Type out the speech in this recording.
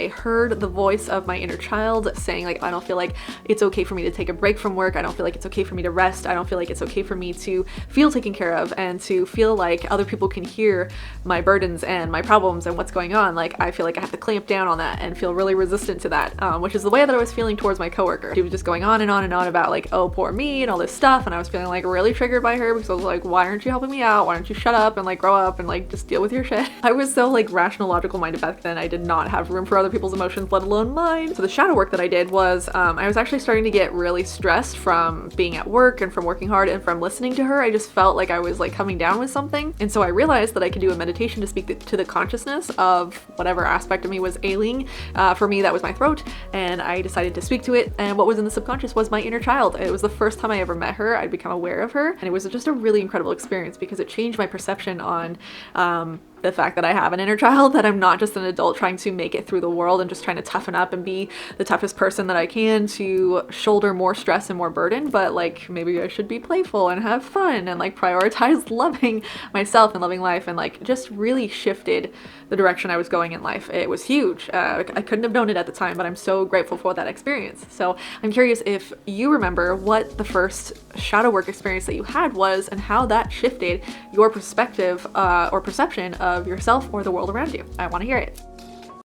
I heard the voice of my inner child saying like, I don't feel like it's okay for me to take a break from work. I don't feel like it's okay for me to rest. I don't feel like it's okay for me to feel taken care of and to feel like other people can hear my burdens and my problems and what's going on. Like, I feel like I have to clamp down on that and feel really resistant to that, which is the way that I was feeling towards my coworker. She was just going on and on and on about like, oh, poor me and all this stuff. And I was feeling like really triggered by her because I was like, why aren't you helping me out? Why don't you shut up and like grow up and like just deal with your shit? I was so like rational, logical minded back then. I did not have room for other people's emotions, let alone mine. So the shadow work that I did was, I was actually starting to get really stressed from being at work and from working hard and from listening to her. I just felt like I was like coming down with something. And so I realized that I could do a meditation to speak to the consciousness of whatever aspect of me was ailing. For me, that was my throat. And I decided to speak to it. And what was in the subconscious was my inner child. It was the first time I ever met her. I'd become aware of her. And it was just a really incredible experience because it changed my perception on the fact that I have an inner child, that I'm not just an adult trying to make it through the world and just trying to toughen up and be the toughest person that I can to shoulder more stress and more burden, but like maybe I should be playful and have fun and like prioritize loving myself and loving life, and like just really shifted the direction I was going in life. It was huge. I couldn't have known it at the time, but I'm so grateful for that experience. So I'm curious if you remember what the first shadow work experience that you had was and how that shifted your perspective or perception of yourself or the world around you. I want to hear it.